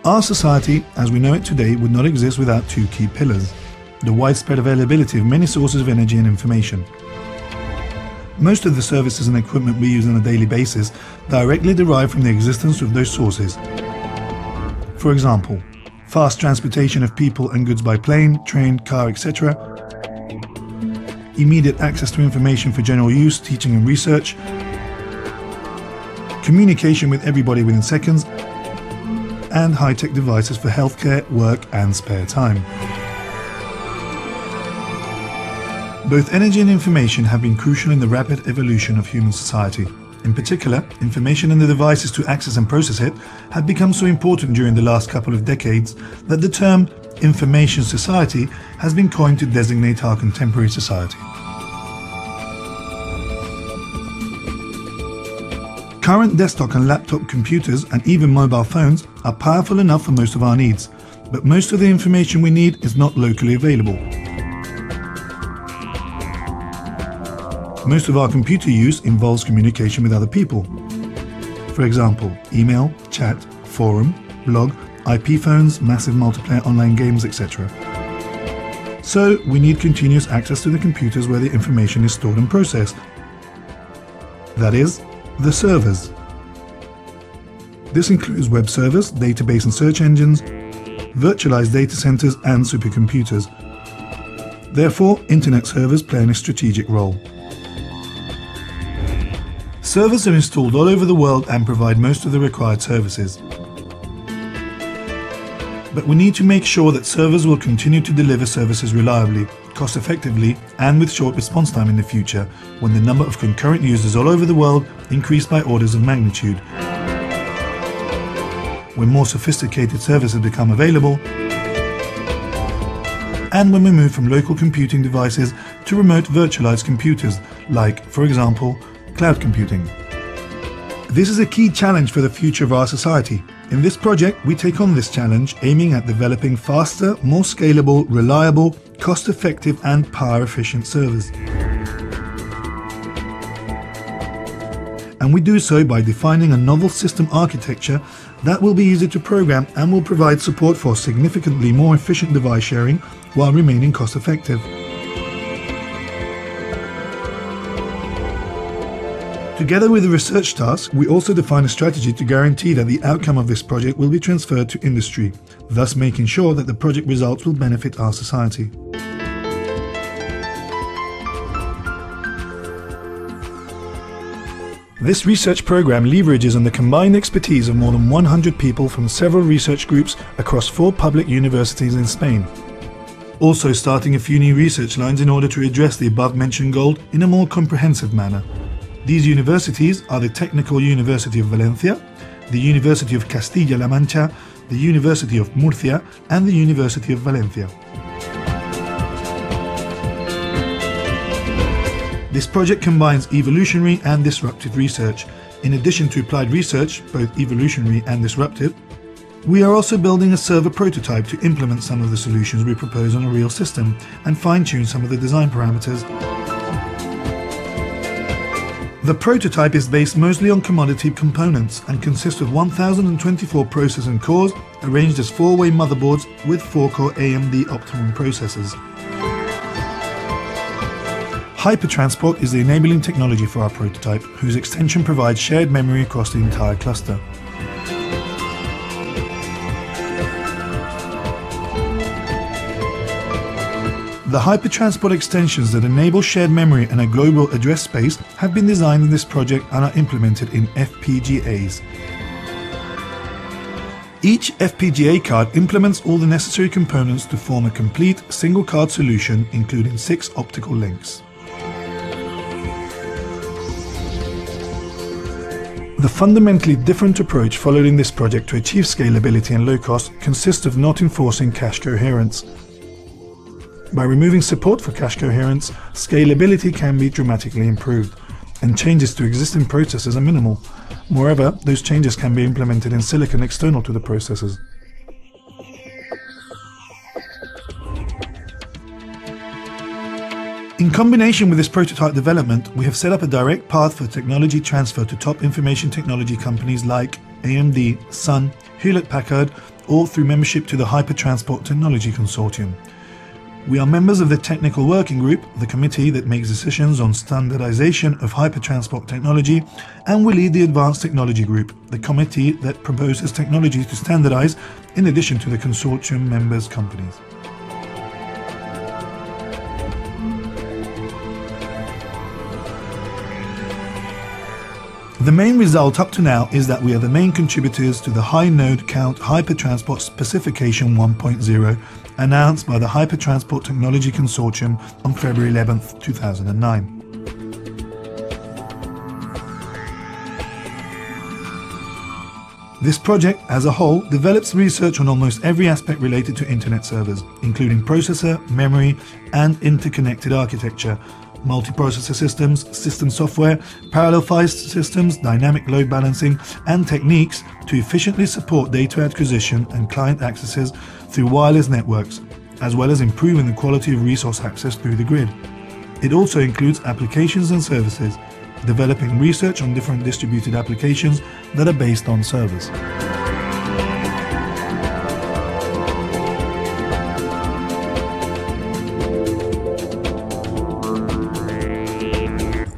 Our society, as we know it today, would not exist without two key pillars: the widespread availability of many sources of energy and information. Most of the services and equipment we use on a daily basis directly derive from the existence of those sources. For example, fast transportation of people and goods by plane, train, car, etc. Immediate access to information for general use, teaching and research. Communication with everybody within seconds. And high-tech devices for healthcare, work and spare time. Both energy and information have been crucial in the rapid evolution of human society. In particular, information and the devices to access and process it have become so important during the last couple of decades that the term information society has been coined to designate our contemporary society. Current desktop and laptop computers and even mobile phones are powerful enough for most of our needs, but most of the information we need is not locally available. Most of our computer use involves communication with other people. For example, email, chat, forum, blog, IP phones, massive multiplayer online games, etc. So we need continuous access to the computers where the information is stored and processed. That is, the servers. This includes web servers, database and search engines, virtualized data centers and supercomputers. Therefore, internet servers play a strategic role. Servers are installed all over the world and provide most of the required services. But we need to make sure that servers will continue to deliver services reliably, cost-effectively and with short response time in the future, when the number of concurrent users all over the world increase by orders of magnitude. When more sophisticated services become available, and when we move from local computing devices to remote virtualized computers, like, for example, cloud computing. This is a key challenge for the future of our society. In this project, we take on this challenge aiming at developing faster, more scalable, reliable, cost-effective and power-efficient servers. And we do so by defining a novel system architecture that will be easy to program and will provide support for significantly more efficient device sharing while remaining cost-effective. Together with the research task, we also define a strategy to guarantee that the outcome of this project will be transferred to industry, thus making sure that the project results will benefit our society. This research program leverages on the combined expertise of more than 100 people from several research groups across 4 public universities in Spain. Also starting a few new research lines in order to address the above-mentioned goal in a more comprehensive manner. These universities are the Technical University of Valencia, the University of Castilla-La Mancha, the University of Murcia and the University of Valencia. This project combines evolutionary and disruptive research. In addition to applied research, both evolutionary and disruptive, we are also building a server prototype to implement some of the solutions we propose on a real system and fine-tune some of the design parameters. The prototype is based mostly on commodity components and consists of 1024 processing cores arranged as 4-way motherboards with 4-core AMD Optimum processors. Hypertransport is the enabling technology for our prototype, whose extension provides shared memory across the entire cluster. The hypertransport extensions that enable shared memory and a global address space have been designed in this project and are implemented in FPGAs. Each FPGA card implements all the necessary components to form a complete single-card solution, including 6 optical links. The fundamentally different approach followed in this project to achieve scalability and low cost consists of not enforcing cache coherence. By removing support for cache coherence, scalability can be dramatically improved, and changes to existing processors are minimal. Moreover, those changes can be implemented in silicon external to the processors. In combination with this prototype development, we have set up a direct path for technology transfer to top information technology companies like AMD, Sun, Hewlett-Packard, or through membership to the Hypertransport Technology Consortium. We are members of the Technical Working Group, the committee that makes decisions on standardization of hypertransport technology, and we lead the Advanced Technology Group, the committee that proposes technologies to standardize in addition to the consortium members' companies. The main result up to now is that we are the main contributors to the High Node Count Hypertransport Specification 1.0 announced by the Hypertransport Technology Consortium on February 11, 2009. This project, as a whole, develops research on almost every aspect related to Internet servers, including processor, memory, and interconnected architecture, multiprocessor systems, system software, parallel file systems, dynamic load balancing, and techniques to efficiently support data acquisition and client accesses through wireless networks, as well as improving the quality of resource access through the grid. It also includes applications and services, developing research on different distributed applications that are based on servers.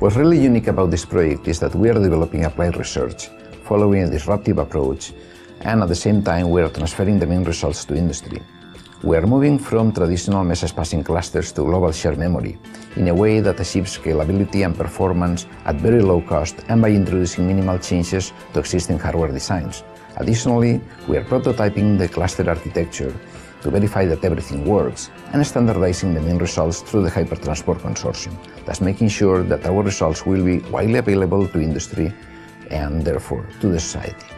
What's really unique about this project is that we are developing applied research, following a disruptive approach, and at the same time we are transferring the main results to industry. We are moving from traditional message passing clusters to global shared memory, in a way that achieves scalability and performance at very low cost and by introducing minimal changes to existing hardware designs. Additionally, we are prototyping the cluster architecture to verify that everything works, and standardizing the main results through the Hypertransport Consortium, thus making sure that our results will be widely available to industry and therefore to the society.